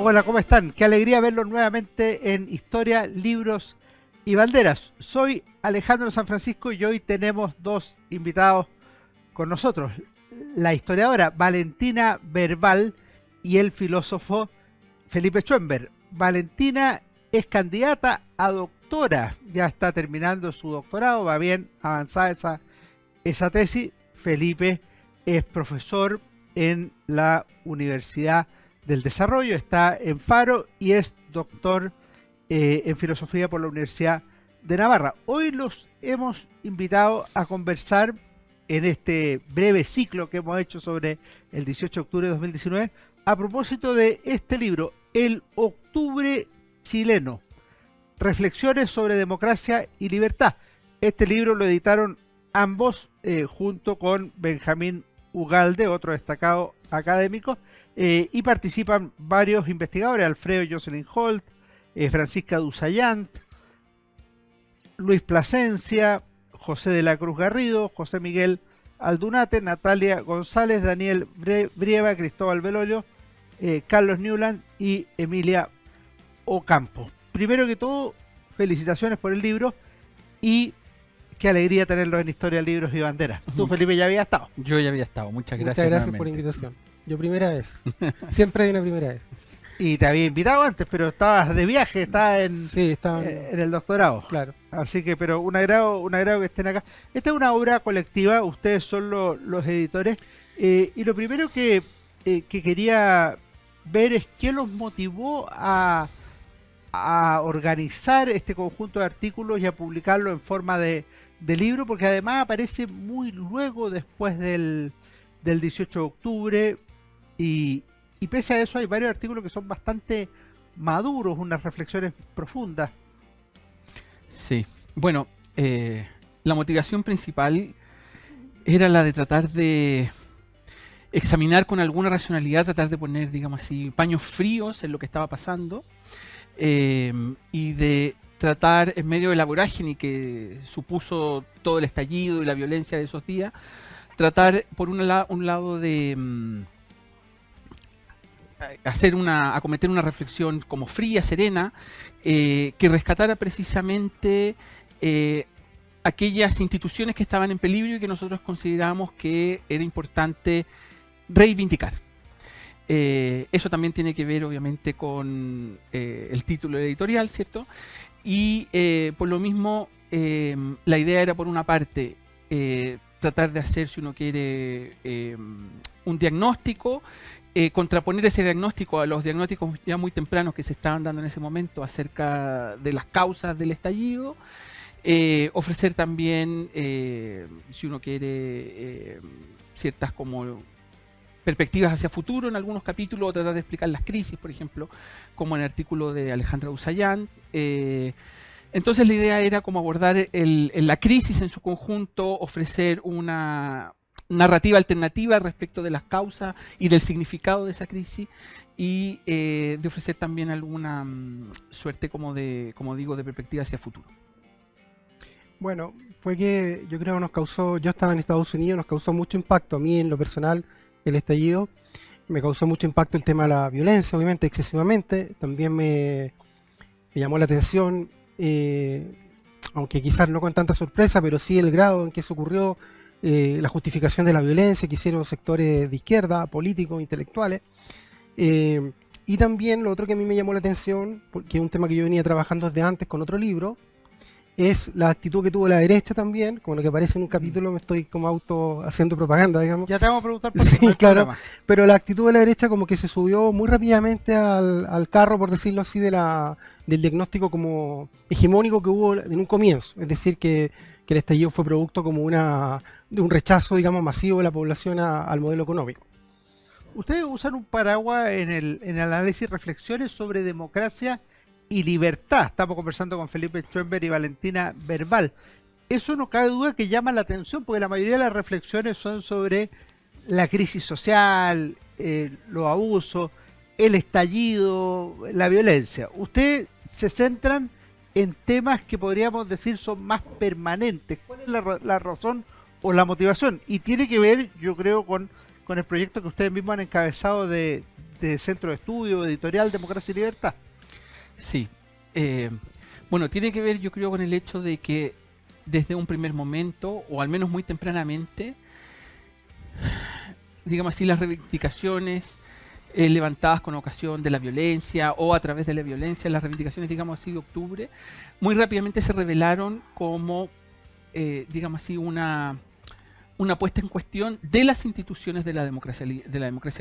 Hola, ¿cómo están? Qué alegría verlos nuevamente en Historia, Libros y Banderas. Soy Alejandro San Francisco y hoy tenemos dos invitados con nosotros. La historiadora Valentina Verbal y el filósofo Felipe Schoenberg. Valentina es candidata a doctora, ya está terminando su doctorado, va bien avanzada esa tesis. Felipe es profesor en la Universidad del Desarrollo, está en Faro y es doctor en filosofía por la Universidad de Navarra. Hoy los hemos invitado a conversar en este breve ciclo que hemos hecho sobre el 18 de octubre de 2019 a propósito de este libro, El Octubre Chileno, Reflexiones sobre Democracia y Libertad. Este libro lo editaron ambos junto con Benjamín Ugalde, otro destacado académico, y participan varios investigadores: Alfredo Jocelyn Holt, Francisca Dusayant, Luis Plasencia, José de la Cruz Garrido, José Miguel Aldunate, Natalia González, Daniel Brieva, Cristóbal Belolio, Carlos Newland y Emilia Ocampo. Primero que todo, felicitaciones por el libro y qué alegría tenerlo en Historia, Libros y Banderas. Tú, Felipe, ya habías estado. Yo ya había estado, muchas gracias. Muchas gracias por la invitación. Yo primera vez. Siempre hay una primera vez. Y te había invitado antes, pero estabas de viaje, estabas estaba en el doctorado. Claro. Así que, pero un agrado que estén acá. Esta es una obra colectiva, ustedes son los editores. Y lo primero que quería ver es qué los motivó a organizar este conjunto de artículos y a publicarlo en forma de libro, porque además aparece muy luego después del 18 de octubre y pese a eso hay varios artículos que son bastante maduros, unas reflexiones profundas. Sí, bueno, la motivación principal era la de tratar de examinar con alguna racionalidad, tratar de poner, digamos así, paños fríos en lo que estaba pasando, y de tratar, en medio de la vorágine que supuso todo el estallido y la violencia de esos días, tratar por un lado de acometer una reflexión como fría, serena, que rescatara precisamente aquellas instituciones que estaban en peligro y que nosotros consideramos que era importante reivindicar. Eso también tiene que ver obviamente con el título editorial, ¿cierto? Y por lo mismo la idea era, por una parte, tratar de hacer, si uno quiere, un diagnóstico, contraponer ese diagnóstico a los diagnósticos ya muy tempranos que se estaban dando en ese momento acerca de las causas del estallido, ofrecer también, si uno quiere, ciertas como perspectivas hacia futuro en algunos capítulos, o tratar de explicar las crisis, por ejemplo, como en el artículo de Alejandra Dusayant. Entonces la idea era como abordar la crisis en su conjunto, ofrecer una narrativa alternativa respecto de las causas y del significado de esa crisis, y de ofrecer también alguna suerte como digo, de perspectiva hacia futuro. Bueno, fue que yo creo yo estaba en Estados Unidos, nos causó mucho impacto a mí en lo personal el estallido. Me causó mucho impacto el tema de la violencia, obviamente, excesivamente. También me llamó la atención, aunque quizás no con tanta sorpresa, pero sí el grado en que se ocurrió, la justificación de la violencia que hicieron sectores de izquierda, políticos, intelectuales. Y también lo otro que a mí me llamó la atención, porque es un tema que yo venía trabajando desde antes con otro libro, es la actitud que tuvo la derecha también, como lo que aparece en un capítulo. Me estoy como haciendo propaganda, digamos. Ya te vamos a preguntar por sí, qué, no hay claro, problema. pero la actitud de la derecha como que se subió muy rápidamente al carro, por decirlo así, del diagnóstico como hegemónico que hubo en un comienzo. Es decir, que el estallido fue producto como de un rechazo, digamos, masivo de la población al modelo económico. Ustedes usan un paraguas en el análisis y reflexiones sobre democracia y libertad. Estamos conversando con Felipe Schoenberg y Valentina Verbal. Eso no cabe duda que llama la atención, porque la mayoría de las reflexiones son sobre la crisis social, los abusos, el estallido, la violencia. Ustedes se centran en temas que podríamos decir son más permanentes. ¿Cuál es la razón o la motivación? Y tiene que ver, yo creo, con el proyecto que ustedes mismos han encabezado de este centro de estudio editorial Democracia y Libertad. Sí. Bueno, tiene que ver, yo creo, con el hecho de que desde un primer momento, o al menos muy tempranamente, digamos así, las reivindicaciones levantadas con ocasión de la violencia o a través de la violencia, las reivindicaciones, digamos así, de octubre, muy rápidamente se revelaron como, digamos así, una puesta en cuestión de las instituciones de la democracia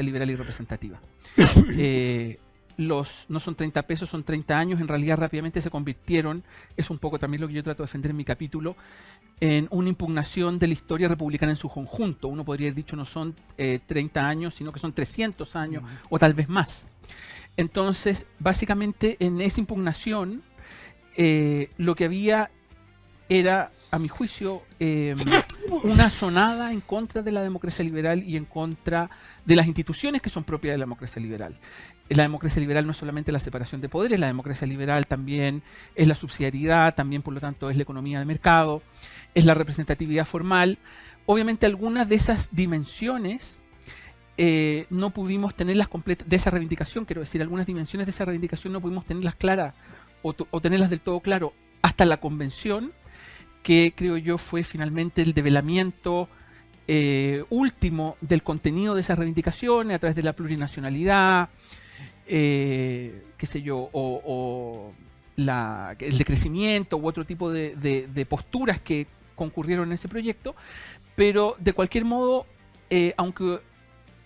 liberal y representativa. No son 30 pesos, son 30 años, en realidad rápidamente se convirtieron, es un poco también lo que yo trato de defender en mi capítulo, en una impugnación de la historia republicana en su conjunto. Uno podría haber dicho no son 30 años, sino que son 300 años o tal vez más. Entonces, básicamente en esa impugnación lo que había era, a mi juicio, una sonada en contra de la democracia liberal y en contra de las instituciones que son propias de la democracia liberal. La democracia liberal no es solamente la separación de poderes, la democracia liberal también es la subsidiariedad, también por lo tanto es la economía de mercado, es la representatividad formal. Obviamente algunas de esas dimensiones no pudimos tenerlas completas, de esa reivindicación, quiero decir, algunas dimensiones de esa reivindicación no pudimos tenerlas claras o tenerlas del todo claro hasta la convención, que creo yo fue finalmente el develamiento último del contenido de esas reivindicaciones a través de la plurinacionalidad, qué sé yo, el decrecimiento u otro tipo de posturas que concurrieron en ese proyecto, pero de cualquier modo, aunque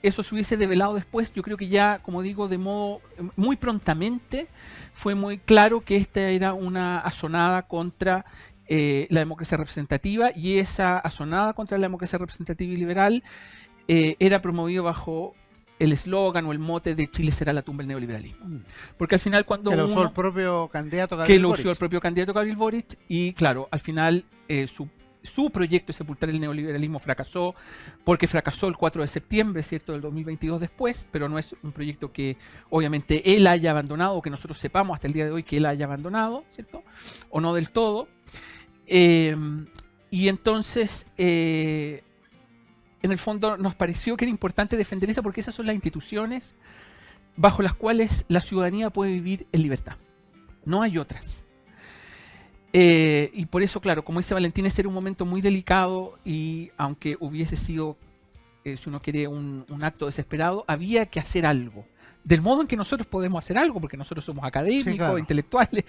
eso se hubiese develado después, yo creo que ya, como digo, de modo muy prontamente fue muy claro que esta era una asonada contra la democracia representativa, y esa asonada contra la democracia representativa y liberal era promovido bajo el eslogan o el mote de Chile será la tumba del neoliberalismo. Porque al final cuando que lo usó el propio candidato Gabriel Boric, y claro, al final su proyecto de sepultar el neoliberalismo fracasó, porque fracasó el 4 de septiembre, ¿cierto?, del 2022 después, pero no es un proyecto que obviamente él haya abandonado, o que nosotros sepamos hasta el día de hoy que él haya abandonado, ¿cierto?, o no del todo. Y entonces en el fondo nos pareció que era importante defender esa, porque esas son las instituciones bajo las cuales la ciudadanía puede vivir en libertad, no hay otras. Y por eso, claro, como dice Valentín, ese era un momento muy delicado, y aunque hubiese sido, si uno quiere, un acto desesperado, había que hacer algo, del modo en que nosotros podemos hacer algo, porque nosotros somos académicos, sí, claro, intelectuales,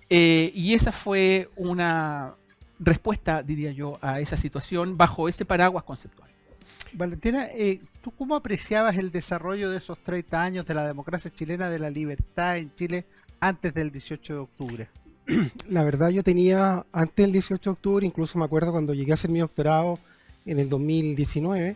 y esa fue una respuesta, diría yo, a esa situación bajo ese paraguas conceptual. Valentina, ¿tú cómo apreciabas el desarrollo de esos 30 años de la democracia chilena, de la libertad en Chile antes del 18 de octubre? La verdad, yo tenía, antes del 18 de octubre, incluso me acuerdo cuando llegué a hacer mi doctorado en el 2019,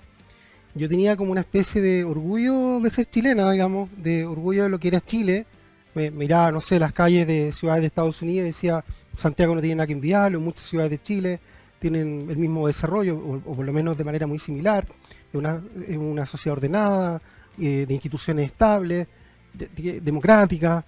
yo tenía como una especie de orgullo de ser chilena, digamos, de orgullo de lo que era Chile. Me miraba, no sé, las calles de ciudades de Estados Unidos y decía, Santiago no tiene nada que enviarle, muchas ciudades de Chile tienen el mismo desarrollo, o por lo menos de manera muy similar. Es una sociedad ordenada, de instituciones estables, democráticas,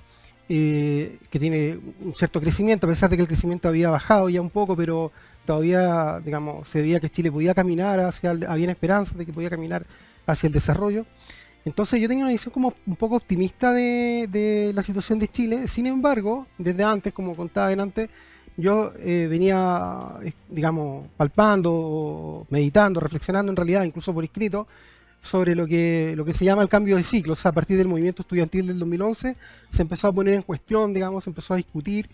que tiene un cierto crecimiento, a pesar de que el crecimiento había bajado ya un poco, pero todavía, digamos, se veía que Chile podía caminar había esperanza de que podía caminar hacia el desarrollo. Entonces yo tenía una visión como un poco optimista de la situación de Chile. Sin embargo, desde antes, como contaba antes, yo venía, digamos, palpando, meditando, reflexionando en realidad, incluso por escrito, sobre lo que se llama el cambio de ciclo. O sea, a partir del movimiento estudiantil del 2011 se empezó a poner en cuestión, digamos, se empezó a discutir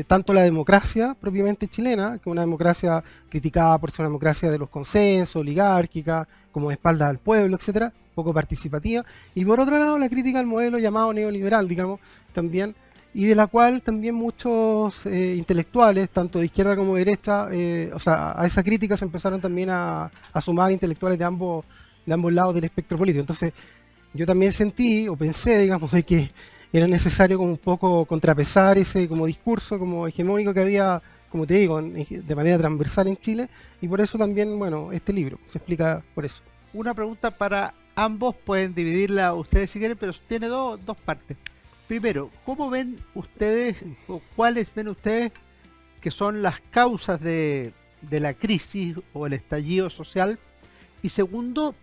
tanto la democracia propiamente chilena, que es una democracia criticada por ser una democracia de los consensos, oligárquica, como de espaldas al pueblo, etcétera, poco participativa, y por otro lado la crítica al modelo llamado neoliberal, digamos, también, y de la cual también muchos intelectuales, tanto de izquierda como de derecha, o sea, a esa crítica se empezaron también a sumar intelectuales de ambos lados del espectro político. Entonces yo también sentí o pensé, digamos, de que era necesario como un poco contrapesar ese como discurso como hegemónico que había, como te digo, de manera transversal en Chile, y por eso también, bueno, este libro se explica por eso. Una pregunta para ambos, pueden dividirla ustedes si quieren, pero tiene dos partes. Primero, ¿cómo ven ustedes, o cuáles ven ustedes que son las causas de la crisis o el estallido social? Y segundo,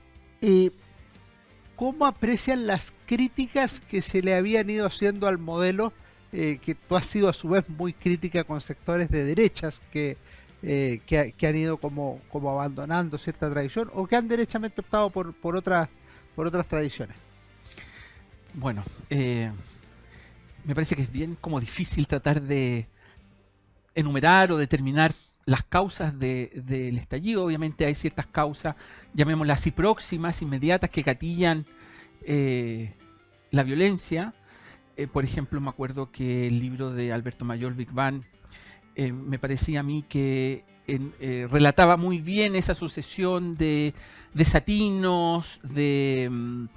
¿cómo aprecian las críticas que se le habían ido haciendo al modelo? Que tú has sido a su vez muy crítica con sectores de derechas que han ido como abandonando cierta tradición o que han derechamente optado por otras tradiciones. Bueno, me parece que es bien como difícil tratar de enumerar o determinar las causas del estallido. Obviamente hay ciertas causas, llamémoslas así, próximas, inmediatas, que gatillan la violencia. Por ejemplo, me acuerdo que el libro de Alberto Mayor, Big Bang, me parecía a mí que relataba muy bien esa sucesión de desatinos, de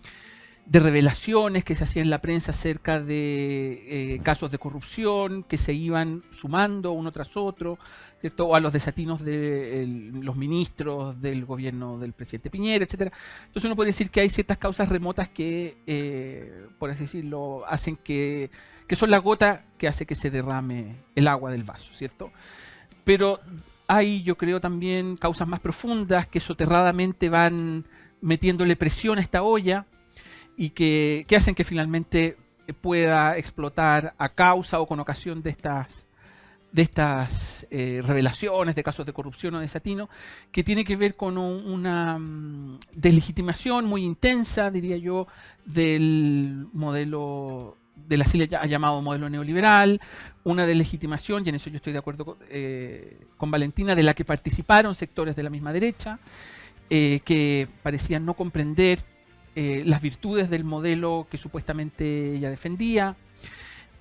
revelaciones que se hacían en la prensa acerca de casos de corrupción que se iban sumando uno tras otro, ¿cierto? O a los desatinos de los ministros del gobierno del presidente Piñera, etcétera. Entonces uno puede decir que hay ciertas causas remotas que, por así decirlo, hacen que son la gota que hace que se derrame el agua del vaso, ¿cierto? Pero hay, yo creo, también causas más profundas que soterradamente van metiéndole presión a esta olla y que hacen que finalmente pueda explotar a causa o con ocasión de estas revelaciones de casos de corrupción o desatino, que tiene que ver con una deslegitimación muy intensa, diría yo, del modelo de la así llamado modelo neoliberal, una deslegitimación, y en eso yo estoy de acuerdo con Valentina, de la que participaron sectores de la misma derecha, que parecían no comprender las virtudes del modelo que supuestamente ella defendía.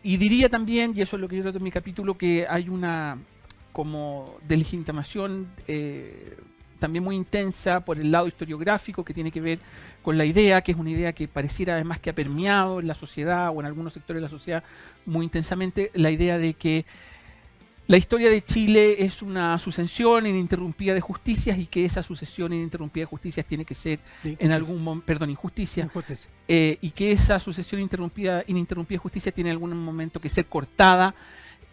Y diría también, y eso es lo que yo trato en mi capítulo, que hay una como deslegitimación también muy intensa por el lado historiográfico, que tiene que ver con la idea, que es una idea que pareciera además que ha permeado en la sociedad o en algunos sectores de la sociedad muy intensamente, la idea de que la historia de Chile es una sucesión ininterrumpida de justicias y que esa sucesión ininterrumpida de justicias tiene que ser en algún momento, perdón, injusticia. Y que esa sucesión ininterrumpida de justicia tiene en algún momento que ser cortada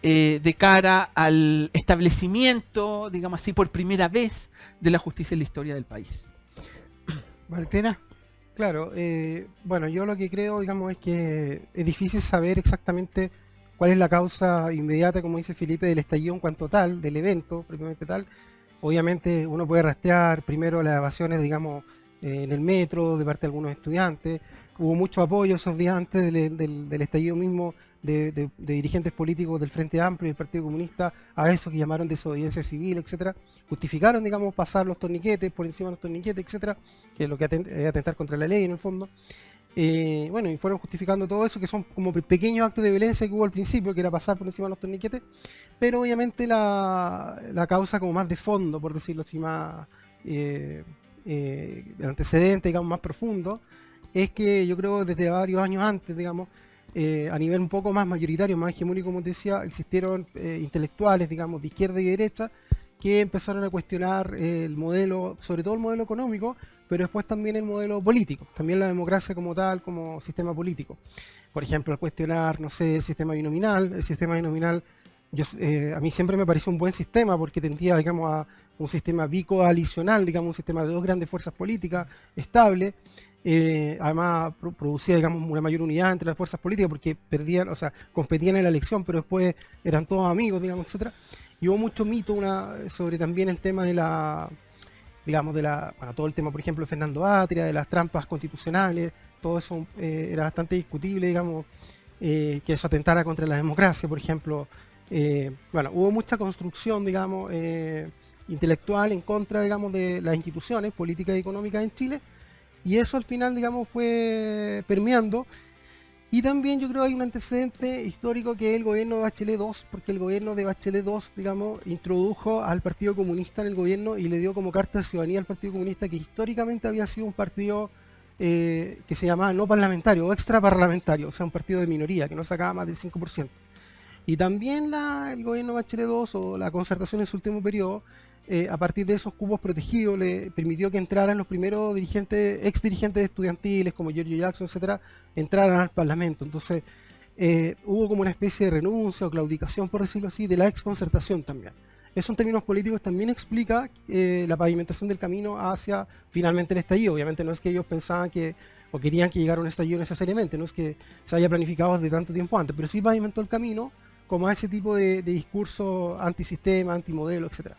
de cara al establecimiento, digamos así, por primera vez de la justicia en la historia del país. Valentina. Claro, bueno, yo lo que creo, digamos, es que es difícil saber exactamente cuál es la causa inmediata, como dice Felipe, del estallido en cuanto tal, del evento propiamente tal. Obviamente uno puede rastrear primero las evasiones, digamos, en el metro, de parte de algunos estudiantes. Hubo mucho apoyo esos días antes del estallido mismo de dirigentes políticos del Frente Amplio y del Partido Comunista a eso que llamaron desobediencia civil, etcétera. Justificaron, digamos, pasar los torniquetes por encima de los torniquetes, etcétera, que es lo que es atentar contra la ley en el fondo. Bueno, y fueron justificando todo eso, que son como pequeños actos de violencia que hubo al principio, que era pasar por encima de los torniquetes, pero obviamente la causa como más de fondo, por decirlo así, más el antecedente, digamos, más profundo, es que yo creo desde varios años antes, digamos, a nivel un poco más mayoritario, más hegemónico, como te decía, existieron intelectuales, digamos, de izquierda y de derecha, que empezaron a cuestionar el modelo, sobre todo el modelo económico, pero después también el modelo político, también la democracia como tal, como sistema político. Por ejemplo, al cuestionar, no sé, el sistema binominal, a mí siempre me pareció un buen sistema porque tendía, digamos, a un sistema bicoalicional, digamos, un sistema de dos grandes fuerzas políticas estable. Además producía, digamos, una mayor unidad entre las fuerzas políticas porque perdían, o sea, competían en la elección, pero después eran todos amigos, digamos, etcétera. Y hubo mucho mito sobre también el tema de bueno, todo el tema, por ejemplo, de Fernando Atria, de las trampas constitucionales, todo eso era bastante discutible, digamos, que eso atentara contra la democracia, por ejemplo. Bueno, hubo mucha construcción, digamos, intelectual en contra, digamos, de las instituciones políticas y económicas en Chile, y eso al final, digamos, fue permeando. Y también yo creo que hay un antecedente histórico que es el gobierno de Bachelet II, porque el gobierno de Bachelet II, digamos, introdujo al Partido Comunista en el gobierno y le dio como carta de ciudadanía al Partido Comunista, que históricamente había sido un partido que se llamaba no parlamentario o extraparlamentario, o sea, un partido de minoría, que no sacaba más del 5%. Y también el gobierno de Bachelet II o la concertación en su último periodo, a partir de esos cupos protegidos, le permitió que entraran los primeros ex dirigentes estudiantiles como Giorgio Jackson, etcétera, entraran al Parlamento. Entonces hubo como una especie de renuncia o claudicación, por decirlo así, de la ex concertación también. Eso en términos políticos también explica la pavimentación del camino hacia finalmente el estallido. Obviamente no es que ellos pensaban que o querían que llegara un estallido necesariamente, no es que se haya planificado desde tanto tiempo antes, pero sí pavimentó el camino como a ese tipo de discurso antisistema, antimodelo, etc.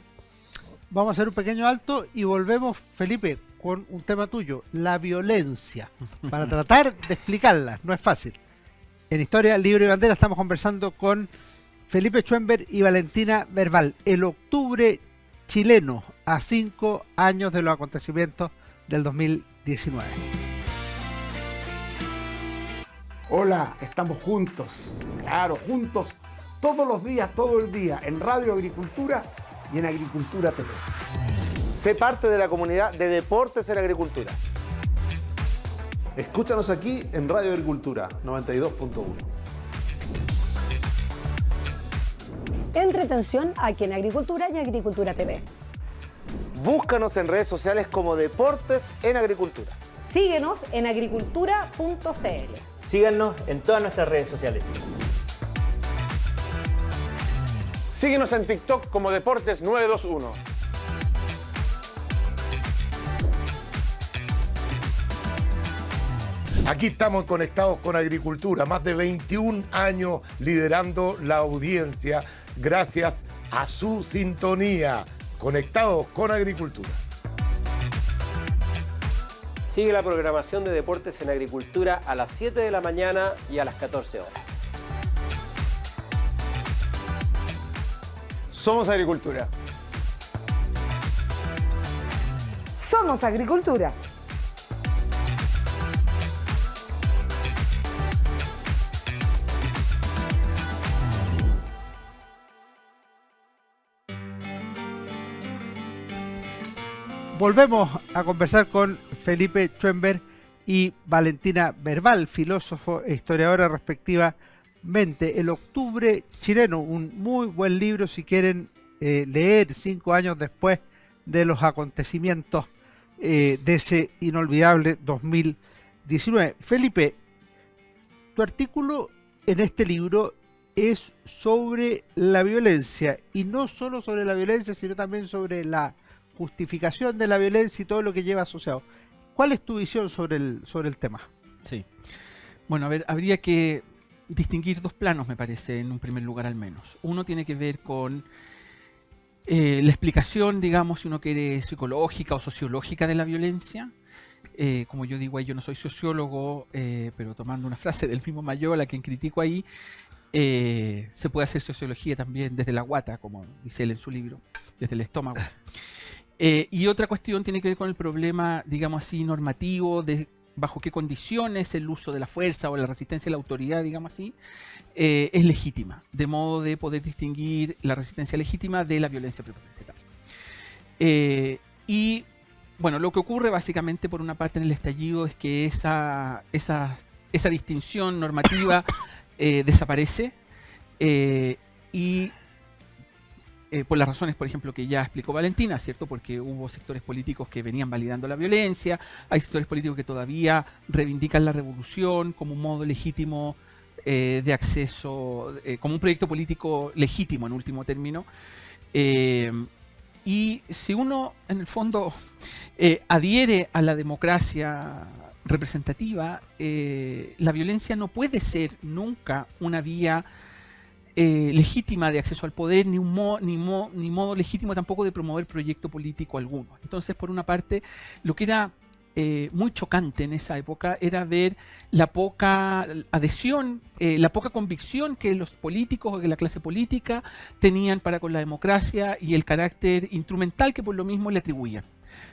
Vamos a hacer un pequeño alto y volvemos, Felipe, con un tema tuyo, la violencia, para tratar de explicarla, no es fácil. En Historia, Libro y Bandera estamos conversando con Felipe Schoenberg y Valentina Verbal. El octubre chileno, a 5 años de los acontecimientos del 2019. Hola, estamos juntos, claro, juntos, todos los días, todo el día, en Radio Agricultura y en Agricultura TV. Sé parte de la comunidad de Deportes en Agricultura. Escúchanos aquí en Radio Agricultura 92.1. Entretención aquí en Agricultura y Agricultura TV. Búscanos en redes sociales como Deportes en Agricultura. Síguenos en agricultura.cl. Síganos en todas nuestras redes sociales. Síguenos en TikTok como Deportes 921. Aquí estamos conectados con Agricultura, más de 21 años liderando la audiencia gracias a su sintonía. Conectados con Agricultura. Sigue la programación de Deportes en Agricultura a las 7 de la mañana y a las 14 horas. Somos Agricultura. Somos Agricultura. Volvemos a conversar con Felipe Schoenberg y Valentina Verbal, filósofo e historiadora respectivamente. El octubre chileno, un muy buen libro si quieren leer 5 años después de los acontecimientos de ese inolvidable 2019. Felipe, tu artículo en este libro es sobre la violencia, y no solo sobre la violencia, sino también sobre la justificación de la violencia y todo lo que lleva asociado. ¿Cuál es tu visión sobre el tema? Sí. Bueno, a ver, habría que distinguir dos planos, me parece, en un primer lugar al menos. Uno tiene que ver con la explicación, digamos, si uno quiere, psicológica o sociológica de la violencia. Como yo digo ahí, yo no soy sociólogo, pero tomando una frase del mismo Mayola, a quien critico ahí, se puede hacer sociología también desde la guata, como dice él en su libro, desde el estómago. Y otra cuestión tiene que ver con el problema, digamos así, normativo, de bajo qué condiciones el uso de la fuerza o la resistencia a la autoridad, digamos así, es legítima, de modo de poder distinguir la resistencia legítima de la violencia propiamente tal. Y bueno, lo que ocurre básicamente por una parte en el estallido es que esa distinción normativa desaparece y por las razones, por ejemplo, que ya explicó Valentina, ¿cierto? Porque hubo sectores políticos que venían validando la violencia, hay sectores políticos que todavía reivindican la revolución como un modo legítimo de acceso, como un proyecto político legítimo en último término. Y si uno, en el fondo, adhiere a la democracia representativa, la violencia no puede ser nunca una vía legítima de acceso al poder, ni modo legítimo tampoco de promover proyecto político alguno. Entonces, por una parte, lo que era muy chocante en esa época era ver la poca adhesión, la poca convicción que los políticos o que la clase política tenían para con la democracia y el carácter instrumental que por lo mismo le atribuían.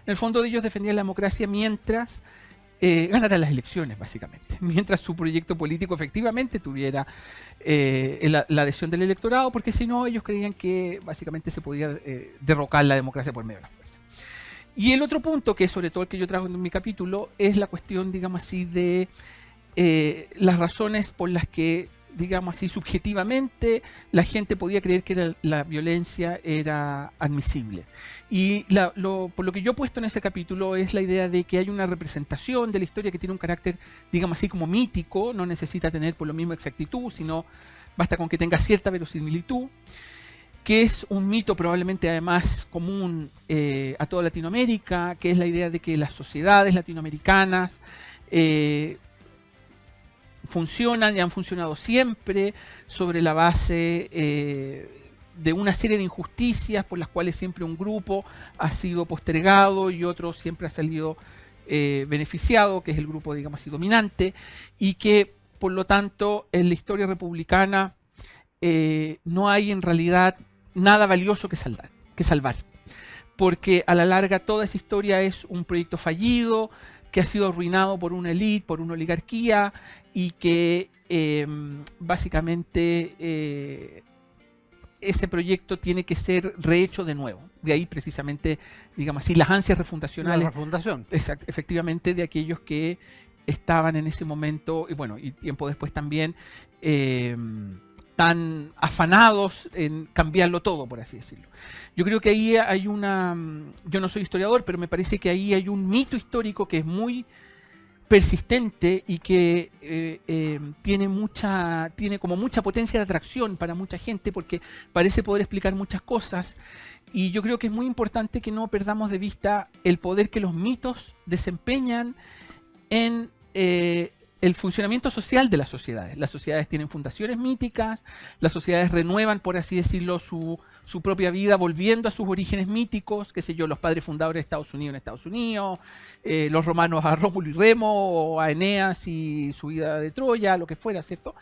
En el fondo, ellos defendían la democracia mientras ganara las elecciones, básicamente, mientras su proyecto político efectivamente tuviera la adhesión del electorado, porque si no, ellos creían que básicamente se podía derrocar la democracia por medio de la fuerza. Y el otro punto, que es sobre todo el que yo traigo en mi capítulo, es la cuestión, digamos así, de las razones por las que, digamos así, subjetivamente la gente podía creer que la violencia era admisible. Y por lo que yo he puesto en ese capítulo es la idea de que hay una representación de la historia que tiene un carácter, digamos así, como mítico, no necesita tener por lo mismo exactitud, sino basta con que tenga cierta verosimilitud, que es un mito probablemente además común a toda Latinoamérica, que es la idea de que las sociedades latinoamericanas funcionan y han funcionado siempre sobre la base de una serie de injusticias por las cuales siempre un grupo ha sido postergado y otro siempre ha salido beneficiado, que es el grupo, digamos así, dominante, y que por lo tanto en la historia republicana no hay en realidad nada valioso que salvar, porque a la larga toda esa historia es un proyecto fallido que ha sido arruinado por una élite, por una oligarquía, y que básicamente ese proyecto tiene que ser rehecho de nuevo. De ahí precisamente, digamos así, las ansias refundacionales. La refundación. Efectivamente, de aquellos que estaban en ese momento, y bueno, y tiempo después también, tan afanados en cambiarlo todo, por así decirlo. Yo creo que ahí hay yo no soy historiador, pero me parece que ahí hay un mito histórico que es muy persistente y que tiene como mucha potencia de atracción para mucha gente, porque parece poder explicar muchas cosas, y yo creo que es muy importante que no perdamos de vista el poder que los mitos desempeñan en el funcionamiento social de las sociedades. Las sociedades tienen fundaciones míticas, las sociedades renuevan, por así decirlo, su propia vida volviendo a sus orígenes míticos, qué sé yo, los padres fundadores de Estados Unidos en Estados Unidos, los romanos a Rómulo y Remo, o a Eneas y su vida de Troya, lo que fuera, ¿cierto?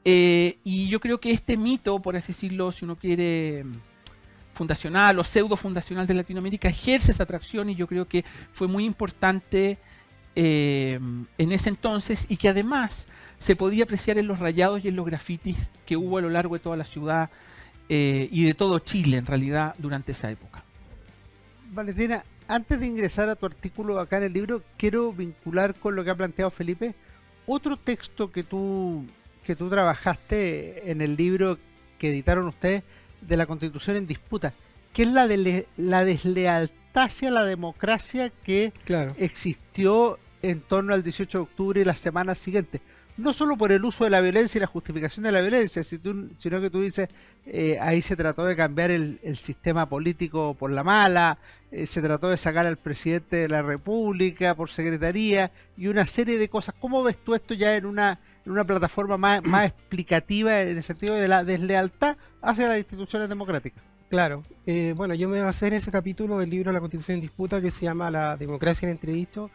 Y yo creo que este mito, por así decirlo, si uno quiere, fundacional o pseudo fundacional de Latinoamérica, ejerce esa atracción, y yo creo que fue muy importante en ese entonces, y que además se podía apreciar en los rayados y en los grafitis que hubo a lo largo de toda la ciudad y de todo Chile en realidad durante esa época. Valentina, antes de ingresar a tu artículo acá en el libro, quiero vincular con lo que ha planteado Felipe otro texto que tú trabajaste en el libro que editaron ustedes de la Constitución en disputa, que es la deslealtad hacia la democracia que existió en torno al 18 de octubre y las semanas siguientes. No solo por el uso de la violencia y la justificación de la violencia, sino que tú dices, ahí se trató de cambiar el sistema político por la mala, se trató de sacar al presidente de la República por secretaría y una serie de cosas. ¿Cómo ves tú esto ya en una plataforma más explicativa, en el sentido de la deslealtad hacia las instituciones democráticas? Claro, bueno, yo me basé en ese capítulo del libro La Constitución en Disputa, que se llama La democracia en entredicho,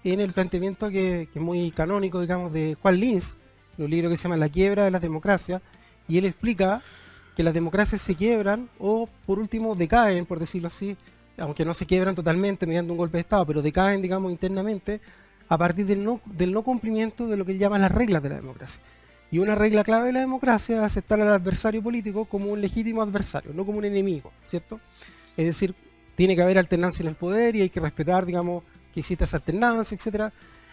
en el planteamiento que es muy canónico, digamos, de Juan Lins, un libro que se llama La quiebra de las democracias, y él explica que las democracias se quiebran o, por último, decaen, por decirlo así, aunque no se quiebran totalmente mediante un golpe de Estado, pero decaen, digamos, internamente a partir del no cumplimiento de lo que él llama las reglas de la democracia. Y una regla clave de la democracia es aceptar al adversario político como un legítimo adversario, no como un enemigo, ¿cierto? Es decir, tiene que haber alternancia en el poder y hay que respetar, digamos, que exista esa alternancia, etcétera.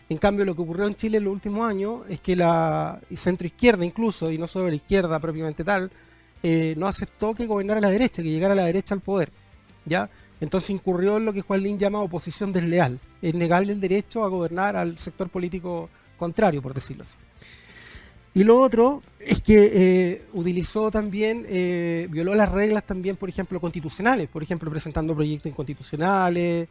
En cambio, lo que ocurrió en Chile en los últimos años es que la centroizquierda incluso, y no solo la izquierda propiamente tal, no aceptó que gobernara la derecha, que llegara la derecha al poder, ¿ya? Entonces incurrió en lo que Juan Lin llama oposición desleal, es negarle el derecho a gobernar al sector político contrario, por decirlo así. Y lo otro es que utilizó también, violó las reglas también, por ejemplo, constitucionales, por ejemplo, presentando proyectos inconstitucionales,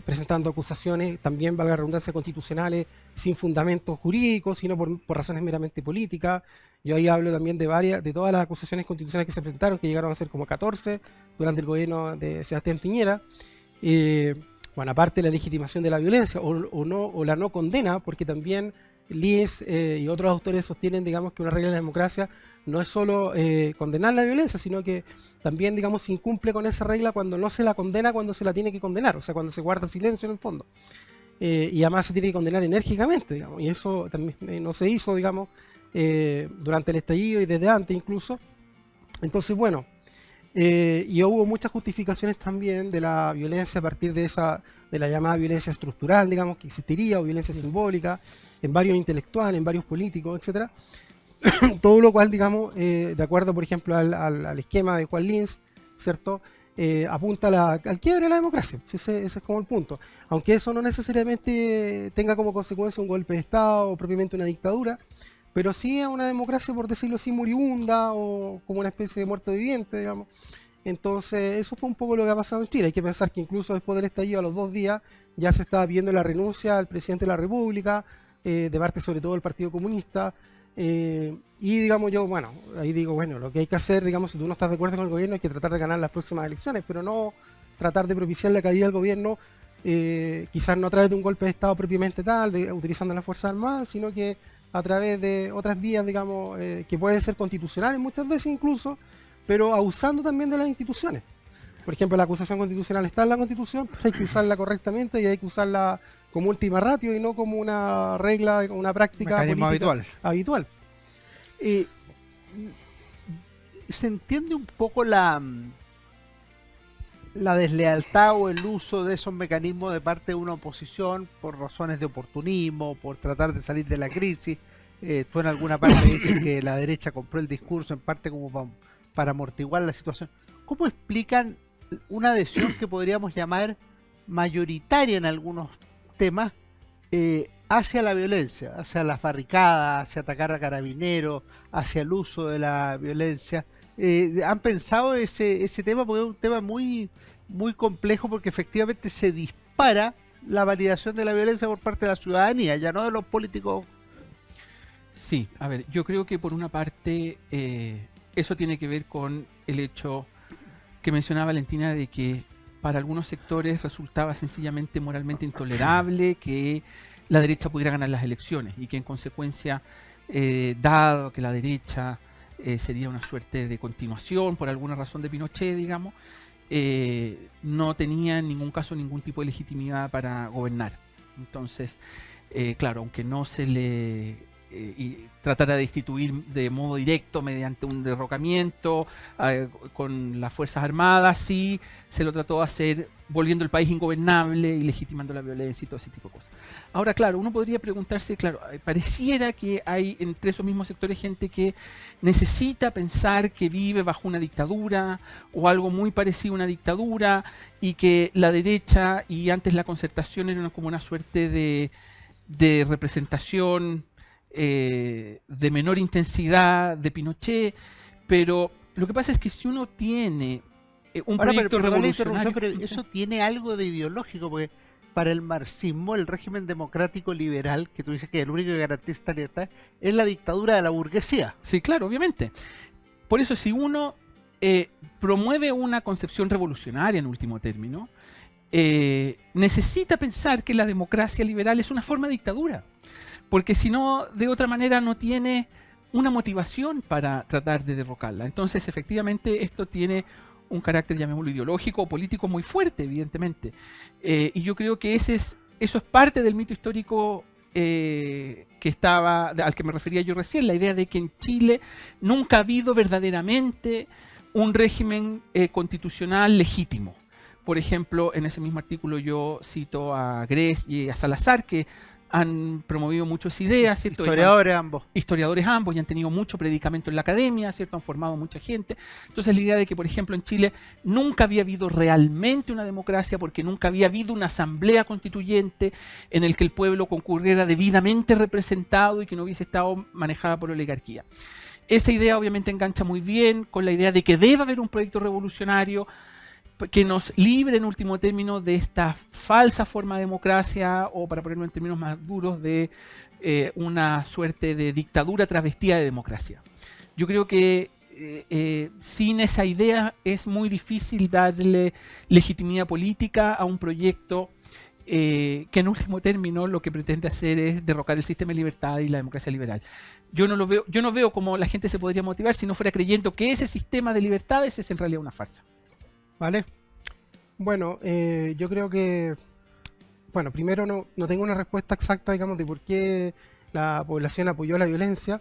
presentando acusaciones, también, valga la redundancia, constitucionales sin fundamentos jurídicos, sino por razones meramente políticas. Yo ahí hablo también de todas las acusaciones constitucionales que se presentaron, que llegaron a ser como 14 durante el gobierno de Sebastián Piñera. Bueno, aparte de la legitimación de la violencia o la no condena, porque también Lins y otros autores sostienen, digamos, que una regla de la democracia no es solo condenar la violencia, sino que también, digamos, se incumple con esa regla cuando no se la condena, cuando se la tiene que condenar, o sea, cuando se guarda silencio en el fondo. Y además se tiene que condenar enérgicamente, digamos, y eso también no se hizo, digamos, durante el estallido y desde antes incluso. Entonces, bueno, y hubo muchas justificaciones también de la violencia a partir de la llamada violencia estructural, digamos, que existiría, o violencia simbólica, en varios intelectuales, en varios políticos, etcétera. Todo lo cual, digamos, de acuerdo, por ejemplo, al esquema de Juan Lins, ¿cierto? Apunta al quiebre de la democracia. Ese es como el punto. Aunque eso no necesariamente tenga como consecuencia un golpe de Estado o propiamente una dictadura, pero sí a una democracia, por decirlo así, moribunda o como una especie de muerto viviente, digamos. Entonces, eso fue un poco lo que ha pasado en Chile. Hay que pensar que incluso después del estallido, a los 2 días, ya se estaba viendo la renuncia al presidente de la República, de parte sobre todo del Partido Comunista. Y digamos yo, bueno, ahí digo, bueno, lo que hay que hacer, digamos, si tú no estás de acuerdo con el gobierno, hay que tratar de ganar las próximas elecciones, pero no tratar de propiciar la caída del gobierno, quizás no a través de un golpe de Estado propiamente tal, utilizando las Fuerzas Armadas, sino que a través de otras vías, digamos, que pueden ser constitucionales muchas veces incluso, pero abusando también de las instituciones. Por ejemplo, la acusación constitucional está en la Constitución, pero hay que usarla correctamente y hay que usarla como última ratio y no como una regla, una práctica política habitual. ¿Se entiende un poco la deslealtad o el uso de esos mecanismos de parte de una oposición por razones de oportunismo, por tratar de salir de la crisis? Tú en alguna parte dices que la derecha compró el discurso en parte como para amortiguar la situación. ¿Cómo explican una adhesión que podríamos llamar mayoritaria en algunos temas hacia la violencia, hacia las barricadas, hacia atacar a carabineros, hacia el uso de la violencia? ¿Han pensado ese tema? Porque es un tema muy, muy complejo, porque efectivamente se dispara la validación de la violencia por parte de la ciudadanía, ya no de los políticos. Sí, a ver, yo creo que por una parte eso tiene que ver con el hecho que mencionaba Valentina, de que para algunos sectores resultaba sencillamente moralmente intolerable que la derecha pudiera ganar las elecciones y que en consecuencia, dado que la derecha sería una suerte de continuación por alguna razón de Pinochet, digamos, no tenía en ningún caso ningún tipo de legitimidad para gobernar. Entonces, claro, aunque no se le tratara de destituir de modo directo mediante un derrocamiento con las Fuerzas Armadas, sí se lo trató de hacer volviendo el país ingobernable y legitimando la violencia y todo ese tipo de cosas. Ahora, claro, uno podría preguntarse, claro, pareciera que hay entre esos mismos sectores gente que necesita pensar que vive bajo una dictadura o algo muy parecido a una dictadura, y que la derecha y antes la Concertación eran como una suerte de representación de menor intensidad de Pinochet. Pero lo que pasa es que si uno tiene un proyecto revolucionario, pero eso tiene algo de ideológico, porque para el marxismo, el régimen democrático liberal, que tú dices que es el único que garantiza esta libertad, es la dictadura de la burguesía. Sí, claro, obviamente. Por eso, si uno promueve una concepción revolucionaria en último término, necesita pensar que la democracia liberal es una forma de dictadura, porque si no, de otra manera no tiene una motivación para tratar de derrocarla. Entonces, efectivamente, esto tiene un carácter, llamémoslo, ideológico o político muy fuerte, evidentemente. Y yo creo que eso es parte del mito histórico al que me refería yo recién, la idea de que en Chile nunca ha habido verdaderamente un régimen constitucional legítimo. Por ejemplo, en ese mismo artículo yo cito a Gress y a Salazar, que han promovido muchas ideas, ¿cierto? Historiadores ambos, y han tenido mucho predicamento en la academia, ¿cierto? Han formado mucha gente. Entonces la idea de que, por ejemplo, en Chile nunca había habido realmente una democracia, porque nunca había habido una asamblea constituyente en el que el pueblo concurriera debidamente representado y que no hubiese estado manejada por la oligarquía. Esa idea obviamente engancha muy bien con la idea de que debe haber un proyecto revolucionario que nos libre en último término de esta falsa forma de democracia, o para ponerlo en términos más duros, de una suerte de dictadura travestida de democracia. Yo creo que sin esa idea es muy difícil darle legitimidad política a un proyecto que en último término lo que pretende hacer es derrocar el sistema de libertad y la democracia liberal. Yo no veo cómo la gente se podría motivar si no fuera creyendo que ese sistema de libertades es en realidad una farsa. ¿Vale? Bueno, yo creo que, bueno, primero no tengo una respuesta exacta, digamos, de por qué la población apoyó la violencia,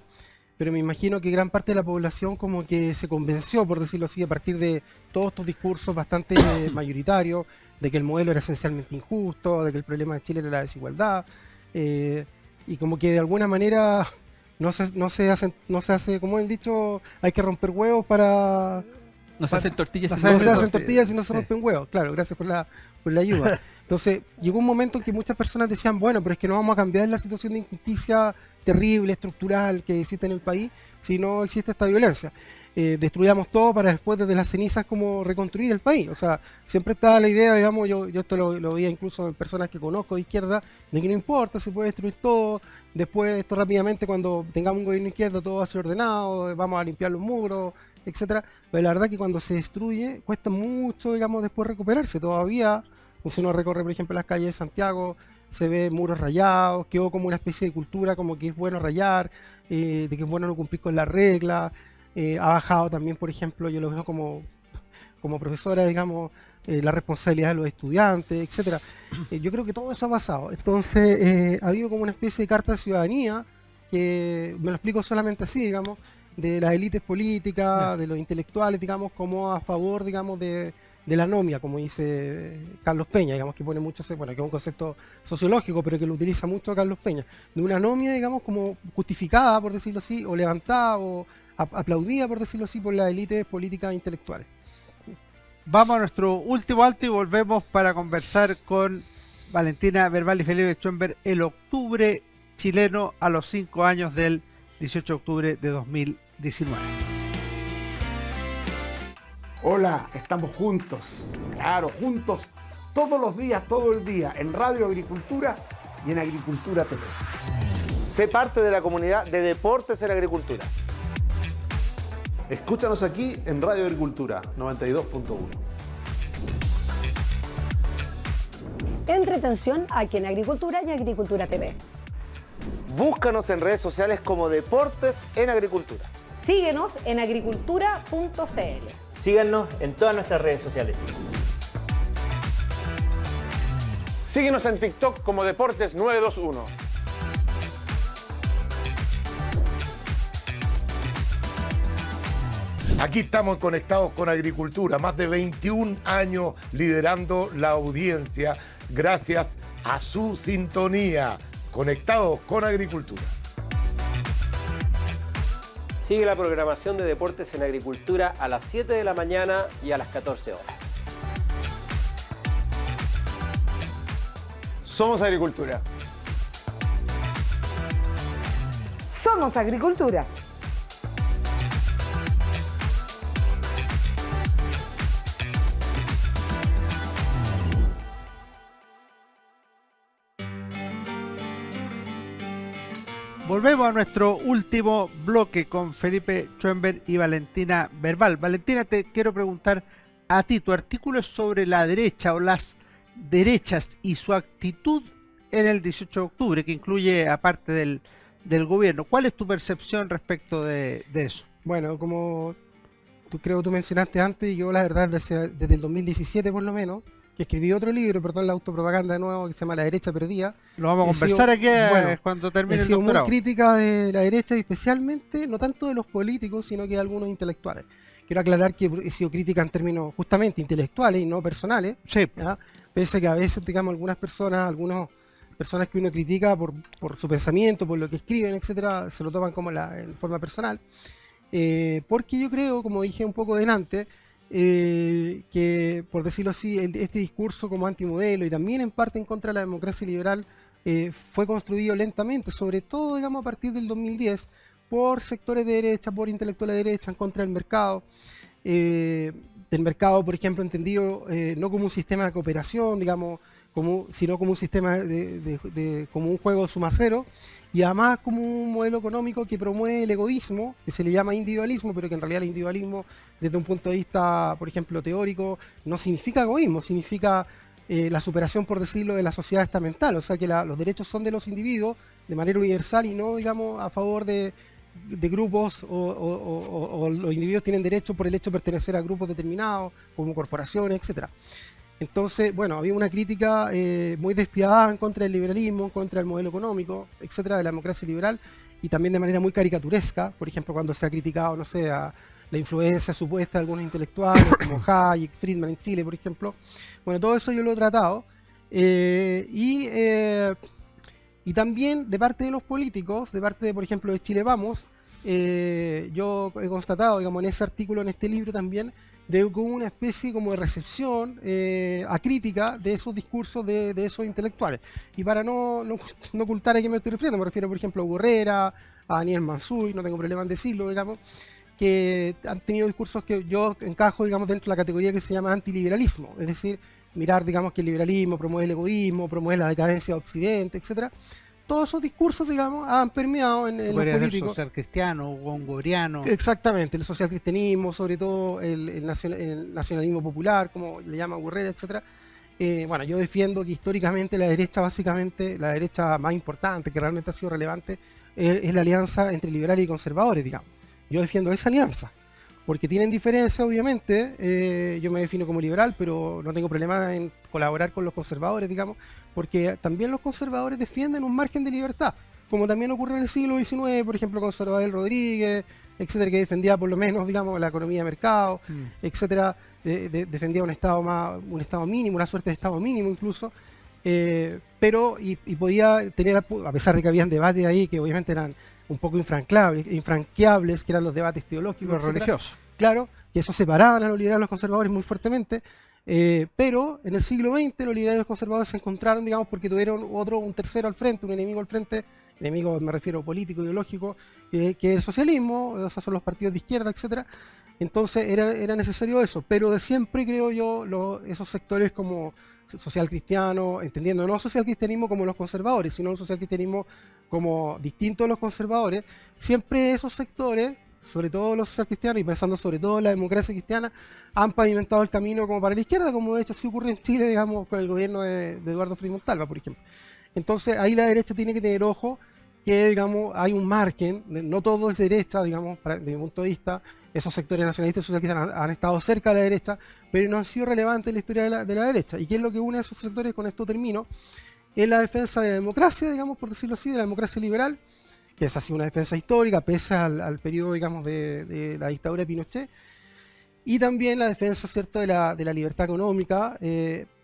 pero me imagino que gran parte de la población como que se convenció, por decirlo así, a partir de todos estos discursos bastante mayoritarios, de que el modelo era esencialmente injusto, de que el problema de Chile era la desigualdad, y como que de alguna manera no se hace, como el dicho, hay que romper huevos para... No se hacen tortillas y no se rompen huevos. Claro, gracias por la ayuda. Entonces, llegó un momento en que muchas personas decían, bueno, pero es que no vamos a cambiar la situación de injusticia terrible, estructural que existe en el país, si no existe esta violencia. destruyamos todo para después desde las cenizas como reconstruir el país. O sea, siempre está la idea, digamos, yo esto lo veía incluso en personas que conozco de izquierda, de que no importa, se puede destruir todo, después esto rápidamente cuando tengamos un gobierno de izquierda todo va a ser ordenado, vamos a limpiar los muros, etcétera. Pero la verdad que cuando se destruye cuesta mucho, digamos, después recuperarse. Todavía, si uno recorre, por ejemplo, las calles de Santiago, se ve muros rayados, quedó como una especie de cultura, como que es bueno rayar, de que es bueno no cumplir con las reglas. Ha bajado también, por ejemplo, yo lo veo como profesora, digamos, la responsabilidad de los estudiantes, etcétera. Yo creo que todo eso ha pasado. Entonces, ha habido como una especie de carta de ciudadanía, que me lo explico solamente así, digamos, de las élites políticas, de los intelectuales, digamos, como a favor, digamos, de la anomia, como dice Carlos Peña, digamos, que pone mucho, bueno, que es un concepto sociológico, pero que lo utiliza mucho Carlos Peña, de una anomia, digamos, como justificada, por decirlo así, o levantada, o aplaudida, por decirlo así, por las élites políticas e intelectuales. Vamos a nuestro último alto y volvemos para conversar con Valentina Verbal y Felipe Schoenberg, el octubre chileno a los 5 años del 18 de octubre de 2019. Hola, estamos juntos, claro, juntos todos los días, todo el día, en Radio Agricultura y en Agricultura TV. Sé parte de la comunidad de Deportes en Agricultura. Escúchanos aquí en Radio Agricultura 92.1. Entretención aquí en Agricultura y Agricultura TV. Búscanos en redes sociales como Deportes en Agricultura. Síguenos en agricultura.cl. Síganos en todas nuestras redes sociales. Síguenos en TikTok como Deportes 921. Aquí estamos conectados con Agricultura, más de 21 años liderando la audiencia gracias a su sintonía. Conectados con Agricultura. Sigue la programación de Deportes en Agricultura a las 7 de la mañana y a las 14 horas. Somos Agricultura. Somos Agricultura. Volvemos a nuestro último bloque con Felipe Schoenberg y Valentina Verbal. Valentina, te quiero preguntar a ti, tu artículo es sobre la derecha o las derechas y su actitud en el 18 de octubre, que incluye aparte del gobierno. ¿Cuál es tu percepción respecto de eso? Bueno, como tú mencionaste antes, yo la verdad desde el 2017 por lo menos, que escribí otro libro, perdón, la autopropaganda de nuevo, que se llama La derecha perdida. Lo vamos a conversar aquí cuando termine el doctorado. He sido muy crítica de la derecha, y especialmente, no tanto de los políticos, sino que de algunos intelectuales. Quiero aclarar que he sido crítica en términos justamente intelectuales y no personales. Sí. ¿Ya? Pese que a veces, digamos, algunas personas que uno critica por su pensamiento, por lo que escriben, etcétera, se lo toman como en forma personal. Porque yo creo, como dije un poco delante, que, por decirlo así, este discurso como antimodelo y también en parte en contra de la democracia liberal fue construido lentamente, sobre todo, digamos, a partir del 2010, por sectores de derecha, por intelectuales de derecha, en contra del mercado, por ejemplo, entendido no como un sistema de cooperación, digamos, sino como un sistema como un juego suma cero, y además como un modelo económico que promueve el egoísmo, que se le llama individualismo, pero que en realidad el individualismo, desde un punto de vista, por ejemplo, teórico, no significa egoísmo, significa la superación, por decirlo, de la sociedad estamental. O sea que los derechos son de los individuos de manera universal y no, digamos, a favor de grupos, o los individuos tienen derecho por el hecho de pertenecer a grupos determinados, como corporaciones, etcétera. Entonces, bueno, había una crítica muy despiadada en contra del liberalismo, en contra del modelo económico, etcétera, de la democracia liberal, y también de manera muy caricaturesca, por ejemplo, cuando se ha criticado, no sé, a la influencia supuesta de algunos intelectuales, como Hayek, Friedman en Chile, por ejemplo. Bueno, todo eso yo lo he tratado, y también de parte de los políticos, de parte de, por ejemplo, de Chile Vamos, yo he constatado, digamos, en ese artículo, en este libro también, de como una especie como de recepción acrítica de esos discursos de esos intelectuales. Y para no ocultar a quién me estoy refiriendo, me refiero, por ejemplo, a Hugo Herrera, a Daniel Mansuy, no tengo problema en decirlo, digamos, que han tenido discursos que yo encajo, digamos, dentro de la categoría que se llama antiliberalismo, es decir, mirar, digamos, que el liberalismo promueve el egoísmo, promueve la decadencia de Occidente, etcétera. Todos esos discursos, digamos, han permeado en los Podría ser políticos. social cristiano, gongoriano. Exactamente, el social cristianismo, sobre todo el nacionalismo popular, como le llama Gurrera, etcétera. Bueno, yo defiendo que históricamente la derecha, básicamente, la derecha más importante, que realmente ha sido relevante, es la alianza entre liberales y conservadores, digamos. Yo defiendo esa alianza, porque tienen diferencias, obviamente. Yo me defino como liberal, pero no tengo problema en colaborar con los conservadores, digamos, porque también los conservadores defienden un margen de libertad, como también ocurrió en el siglo XIX, por ejemplo, con Salvador Rodríguez, etcétera, que defendía por lo menos, digamos, la economía de mercado, etcétera, defendía un estado mínimo, una suerte de estado mínimo incluso, pero podía tener, a pesar de que habían debates ahí que obviamente eran un poco infranqueables, que eran los debates teológicos, Los religiosos. Claro, que eso separaban a los liberales y los conservadores muy fuertemente, pero en el siglo XX los liberales y los conservadores se encontraron, digamos, porque tuvieron un tercero al frente, un enemigo al frente, enemigo me refiero político, ideológico, que es el socialismo, o sea, son los partidos de izquierda, etcétera. Entonces era necesario eso, pero de siempre creo yo esos sectores como social cristiano, entendiendo no social cristianismo como los conservadores, sino un social cristianismo como distinto a los conservadores, siempre esos sectores, sobre todo los social cristianos y pensando sobre todo en la democracia cristiana, han pavimentado el camino como para la izquierda, como de hecho así ocurre en Chile, digamos, con el gobierno de Eduardo Frei Montalva, por ejemplo. Entonces ahí la derecha tiene que tener ojo que, digamos, hay un margen, no todo es derecha, digamos, desde mi punto de vista. Esos sectores nacionalistas y socialistas han estado cerca de la derecha, pero no han sido relevantes en la historia de la derecha. ¿Y qué es lo que une a esos sectores? Con esto termino. Es la defensa de la democracia, digamos, por decirlo así, de la democracia liberal, que es así una defensa histórica, pese al periodo, digamos, de la dictadura de Pinochet. Y también la defensa, ¿cierto?, de la libertad económica,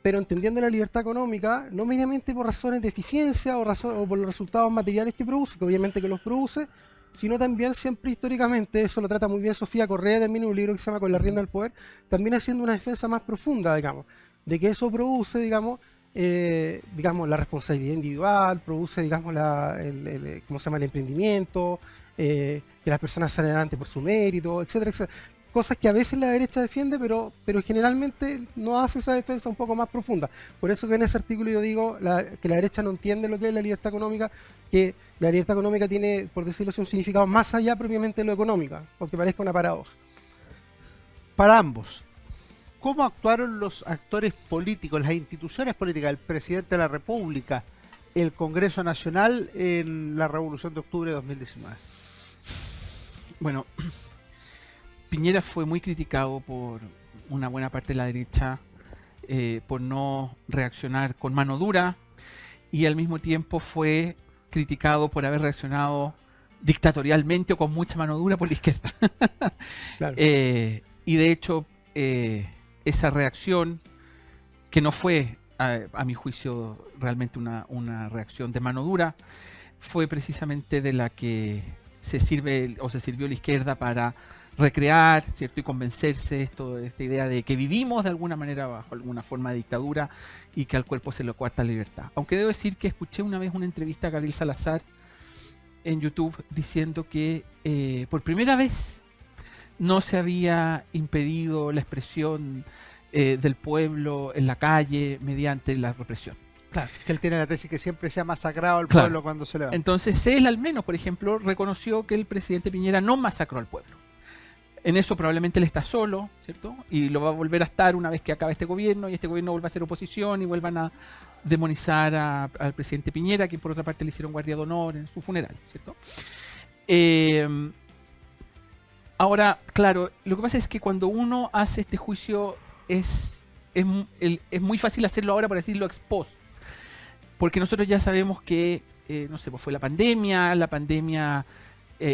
pero entendiendo la libertad económica no meramente por razones de eficiencia o por los resultados materiales que produce, que obviamente que los produce, sino también siempre históricamente, eso lo trata muy bien Sofía Correa también en un libro que se llama Con la rienda del poder, también haciendo una defensa más profunda, digamos, de que eso produce, digamos, la responsabilidad individual, produce, digamos, ¿cómo se llama?, el emprendimiento, que las personas salen adelante por su mérito, etcétera, etcétera. Cosas que a veces la derecha defiende, pero generalmente no hace esa defensa un poco más profunda. Por eso que en ese artículo yo digo que la derecha no entiende lo que es la libertad económica, que la libertad económica tiene, por decirlo así, un significado más allá propiamente de lo económico, aunque parezca una paradoja. Para ambos, ¿cómo actuaron los actores políticos, las instituciones políticas, el presidente de la República, el Congreso Nacional en la Revolución de Octubre de 2019? Bueno, Piñera fue muy criticado por una buena parte de la derecha por no reaccionar con mano dura, y al mismo tiempo fue criticado por haber reaccionado dictatorialmente o con mucha mano dura por la izquierda. Claro. Y de hecho esa reacción, que no fue a mi juicio realmente una reacción de mano dura, fue precisamente de la que se sirvió la izquierda para recrear, ¿cierto?, y convencerse esta idea de que vivimos de alguna manera bajo alguna forma de dictadura y que al cuerpo se le coarta la libertad. Aunque debo decir que escuché una vez una entrevista a Gabriel Salazar en YouTube diciendo que por primera vez no se había impedido la expresión del pueblo en la calle mediante la represión. Claro, que él tiene la tesis que siempre se ha masacrado al Claro. pueblo cuando se levanta. Entonces él al menos, por ejemplo, reconoció que el presidente Piñera no masacró al pueblo. En eso probablemente él está solo, ¿cierto? Y lo va a volver a estar una vez que acabe este gobierno y este gobierno vuelva a ser oposición y vuelvan a demonizar al presidente Piñera, que por otra parte le hicieron guardia de honor en su funeral, ¿cierto? Ahora, claro, lo que pasa es que cuando uno hace este juicio es muy fácil hacerlo ahora, por decirlo ex post, porque nosotros ya sabemos que, no sé, pues fue la pandemia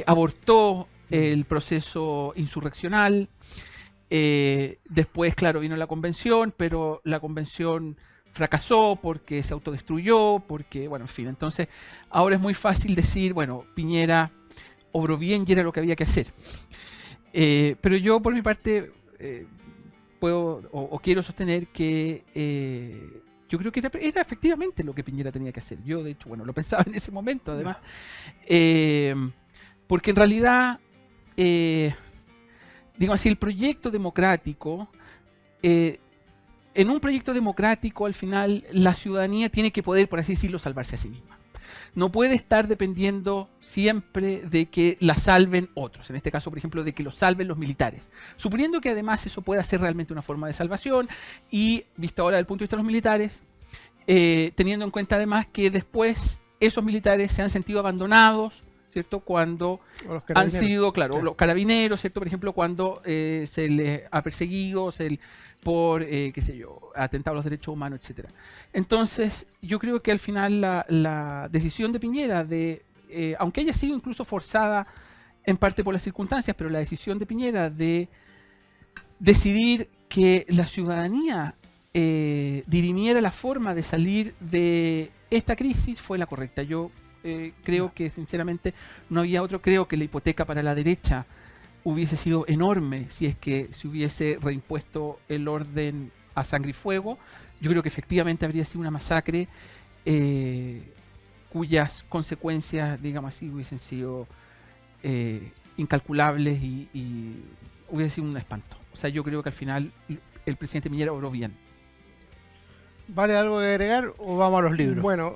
abortó el proceso insurreccional, después, claro, vino la convención, pero la convención fracasó porque se autodestruyó, porque, bueno, en fin, entonces ahora es muy fácil decir, bueno, Piñera obró bien y era lo que había que hacer. Pero yo, por mi parte, puedo o quiero sostener que yo creo que era efectivamente lo que Piñera tenía que hacer. Yo, de hecho, bueno, lo pensaba en ese momento, además. Porque en realidad digamos así, el proyecto democrático, en un proyecto democrático, al final, la ciudadanía tiene que poder, por así decirlo, salvarse a sí misma. No puede estar dependiendo siempre de que la salven otros. En este caso, por ejemplo, de que lo salven los militares. Suponiendo que además eso pueda ser realmente una forma de salvación y, visto ahora desde el punto de vista de los militares, teniendo en cuenta además que después esos militares se han sentido abandonados, ¿cierto? Cuando han sido, claro, los carabineros, ¿cierto? Por ejemplo, cuando se les ha perseguido por, qué sé yo, atentado a los derechos humanos, etcétera. Entonces, yo creo que al final la decisión de Piñera aunque haya sido incluso forzada en parte por las circunstancias, pero la decisión de Piñera de decidir que la ciudadanía dirimiera la forma de salir de esta crisis fue la correcta. Yo creo que sinceramente no había otro. Creo que la hipoteca para la derecha hubiese sido enorme si es que se hubiese reimpuesto el orden a sangre y fuego. Yo creo que efectivamente habría sido una masacre cuyas consecuencias, digamos así, hubiesen sido incalculables y hubiese sido un espanto. O sea, yo creo que al final el presidente Piñera obró bien. ¿Vale algo de agregar o vamos a los libros? Bueno,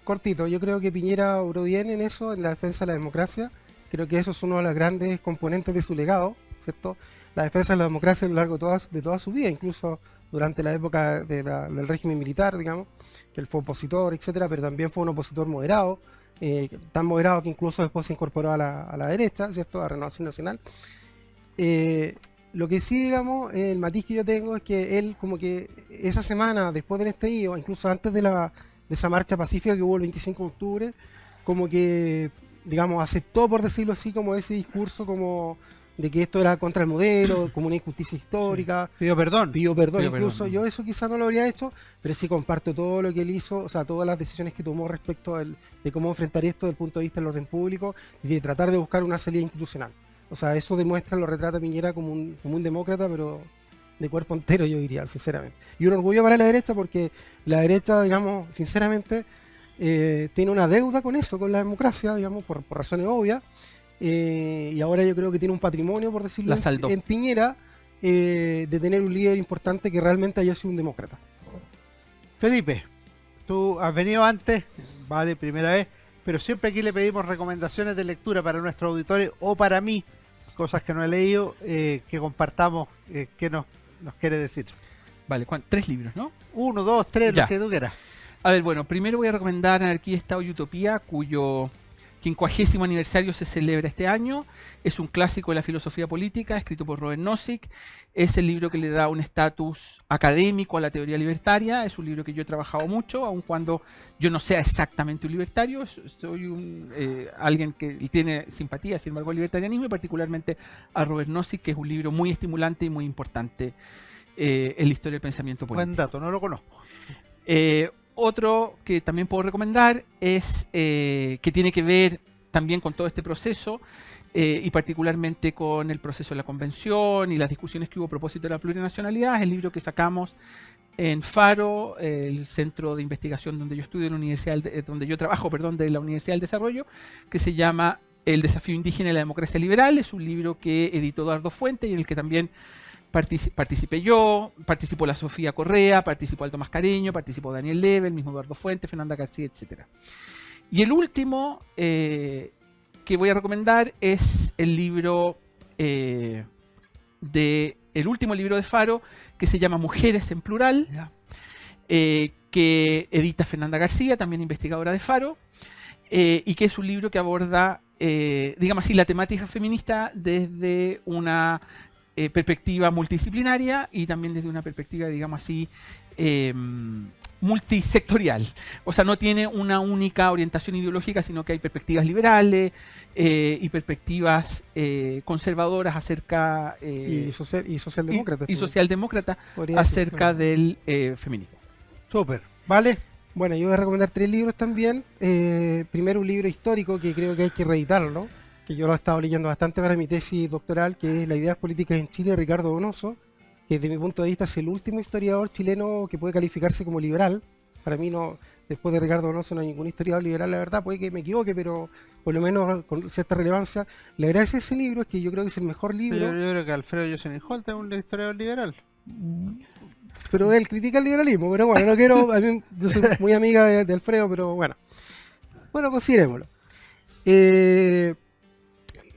cortito, yo creo que Piñera obró bien en eso, en la defensa de la democracia. Creo que eso es uno de los grandes componentes de su legado, ¿cierto? La defensa de la democracia a lo largo de toda su vida, incluso durante la época del régimen militar, digamos, que él fue opositor, etcétera, pero también fue un opositor moderado, tan moderado que incluso después se incorporó a la derecha, ¿cierto? A Renovación Nacional. Lo que sí, digamos, el matiz que yo tengo es que él, como que esa semana, después del estallido, incluso antes de esa marcha pacífica que hubo el 25 de octubre, como que, digamos, aceptó, por decirlo así, como ese discurso como de que esto era contra el modelo, como una injusticia histórica. Pidió perdón. Incluso yo eso quizás no lo habría hecho, pero sí comparto todo lo que él hizo, o sea, todas las decisiones que tomó respecto de cómo enfrentar esto desde el punto de vista del orden público y de tratar de buscar una salida institucional. O sea, eso demuestra, lo retrata Piñera como un demócrata, pero de cuerpo entero, yo diría, sinceramente. Y un orgullo para la derecha, porque la derecha, digamos, sinceramente, tiene una deuda con eso, con la democracia, digamos, por razones obvias. Y ahora yo creo que tiene un patrimonio, por decirlo en Piñera, de tener un líder importante que realmente haya sido un demócrata. Felipe, tú has venido antes, vale, primera vez, pero siempre aquí le pedimos recomendaciones de lectura para nuestros auditores o para mí, cosas que no he leído, que compartamos, qué nos quiere decir. Vale, 3 libros, ¿no? 1, 2, 3, los que tú quieras. A ver, bueno, primero voy a recomendar Anarquía, Estado y Utopía, cuyo 50º aniversario se celebra este año. Es un clásico de la filosofía política, escrito por Robert Nozick. Es el libro que le da un estatus académico a la teoría libertaria. Es un libro que yo he trabajado mucho, aun cuando yo no sea exactamente un libertario. Soy alguien que tiene simpatía, sin embargo, al libertarianismo, y particularmente a Robert Nozick, que es un libro muy estimulante y muy importante en la historia del pensamiento político. Buen dato, no lo conozco. Otro que también puedo recomendar es que tiene que ver también con todo este proceso y particularmente con el proceso de la convención y las discusiones que hubo a propósito de la plurinacionalidad. Es el libro que sacamos en Faro, el centro de investigación donde yo estudio, donde yo trabajo, de la Universidad del Desarrollo, que se llama El desafío indígena y la democracia liberal. Es un libro que editó Eduardo Fuentes y en el que también participé yo, participó la Sofía Correa, participó Alto Mascareño, participó Daniel Leve, el mismo Eduardo Fuentes, Fernanda García, etc. Y el último que voy a recomendar es el libro el último libro de Faro, que se llama Mujeres en Plural, que edita Fernanda García, también investigadora de Faro, y que es un libro que aborda, digamos así, la temática feminista desde una perspectiva multidisciplinaria y también desde una perspectiva, digamos así, multisectorial. O sea, no tiene una única orientación ideológica, sino que hay perspectivas liberales y perspectivas conservadoras acerca... y socialdemócratas. Y socialdemócratas acerca del feminismo. Súper, ¿vale? Bueno, yo voy a recomendar 3 libros también. Primero, un libro histórico que creo que hay que reeditarlo, ¿no? Que yo lo he estado leyendo bastante para mi tesis doctoral, que es Las ideas políticas en Chile, de Ricardo Donoso, que desde mi punto de vista es el último historiador chileno que puede calificarse como liberal. Para mí no Después de Ricardo Donoso no hay ningún historiador liberal, la verdad, puede que me equivoque, pero por lo menos con cierta relevancia. La gracia de ese libro es que yo creo que es el mejor libro. Yo creo que Alfredo Jocelyn Holt es un historiador liberal. Pero él critica el liberalismo, pero bueno, no quiero, yo soy muy amiga de Alfredo, pero bueno. Bueno, considerémoslo.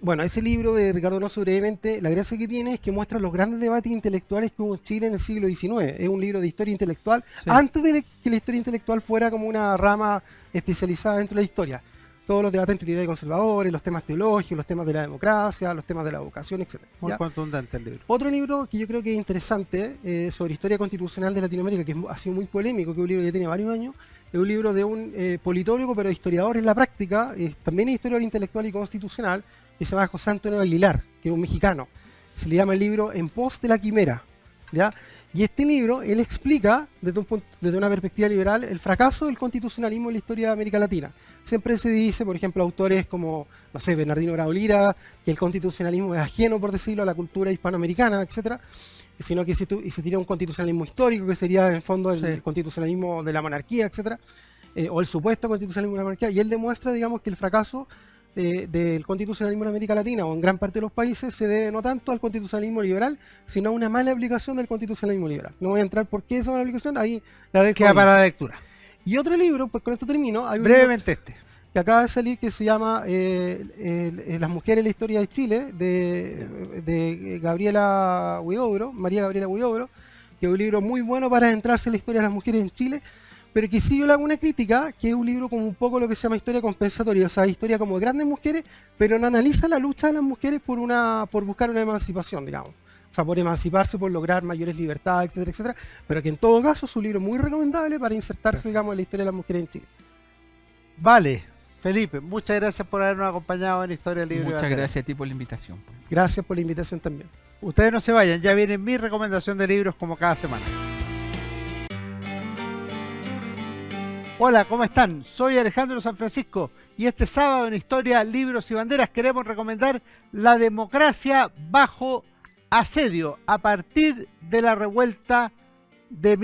Bueno, ese libro de Ricardo Donoso, brevemente, la gracia que tiene es que muestra los grandes debates intelectuales que hubo en Chile en el siglo XIX. Es un libro de historia intelectual, antes de que la historia intelectual fuera como una rama especializada dentro de la historia. Todos los debates entre liberales y conservadores, los temas teológicos, los temas de la democracia, los temas de la educación, etc. Muy contundente el libro. Otro libro que yo creo que es interesante, sobre historia constitucional de Latinoamérica, que ha sido muy polémico, que es un libro que tiene varios años, es un libro de un politólogo, pero historiador en la práctica, también es historiador intelectual y constitucional, que se llama José Antonio Aguilar, que es un mexicano. Se le llama el libro En pos de la quimera, ¿ya? Y este libro, él explica, desde una perspectiva liberal, el fracaso del constitucionalismo en la historia de América Latina. Siempre se dice, por ejemplo, autores como, no sé, Bernardino Bravo Lira, que el constitucionalismo es ajeno, por decirlo, a la cultura hispanoamericana, etcétera, sino que se tira un constitucionalismo histórico, que sería en el fondo el constitucionalismo de la monarquía, etcétera, o el supuesto constitucionalismo de la monarquía, y él demuestra, digamos, que el fracaso del constitucionalismo en América Latina o en gran parte de los países se debe no tanto al constitucionalismo liberal, sino a una mala aplicación del constitucionalismo liberal. No voy a entrar por qué esa mala aplicación, ahí la dejo. Queda para la lectura. Y otro libro, pues con esto termino, hay un brevemente libro que acaba de salir que se llama Las mujeres en la historia de Chile, de Gabriela Huidobro, María Gabriela Huidobro, que es un libro muy bueno para adentrarse en la historia de las mujeres en Chile, pero que sí yo le hago una crítica, que es un libro como un poco lo que se llama historia compensatoria, o sea, historia como de grandes mujeres, pero no analiza la lucha de las mujeres por buscar una emancipación, digamos. O sea, por emanciparse, por lograr mayores libertades, etcétera, etcétera, pero que en todo caso es un libro muy recomendable para insertarse, digamos, en la historia de las mujeres en Chile. Vale, Felipe, muchas gracias por habernos acompañado en Historia Libre. Muchas gracias a ti por la invitación. Gracias por la invitación también. Ustedes no se vayan, ya viene mi recomendación de libros como cada semana. Hola, ¿cómo están? Soy Alejandro San Francisco y este sábado en Historia, Libros y Banderas queremos recomendar La democracia bajo asedio a partir de la revuelta de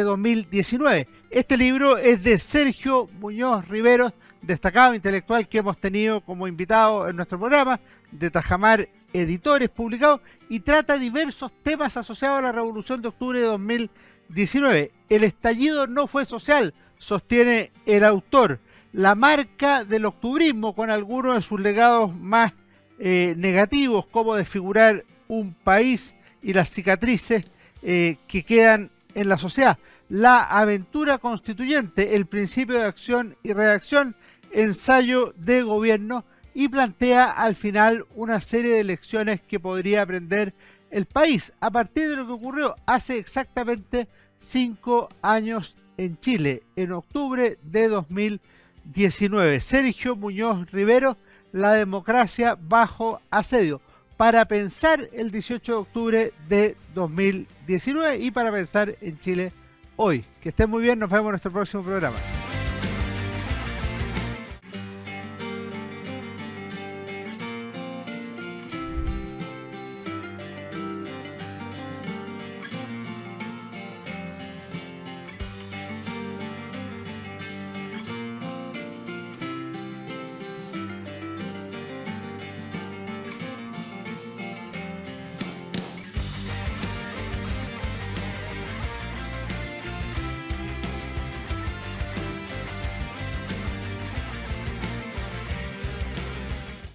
2019. Este libro es de Sergio Muñoz Riveros, destacado intelectual que hemos tenido como invitado en nuestro programa, de Tajamar Editores, publicado, y trata diversos temas asociados a la Revolución de Octubre de 2019. El estallido no fue social, sostiene el autor. La marca del octubrismo, con algunos de sus legados más negativos, como desfigurar un país y las cicatrices que quedan en la sociedad. La aventura constituyente, el principio de acción y reacción, ensayo de gobierno, y plantea al final una serie de lecciones que podría aprender el país a partir de lo que ocurrió hace exactamente 5 años en Chile, en octubre de 2019. Sergio Muñoz Rivero, La democracia bajo asedio, para pensar el 18 de octubre de 2019 y para pensar en Chile hoy. Que estén muy bien, nos vemos en nuestro próximo programa.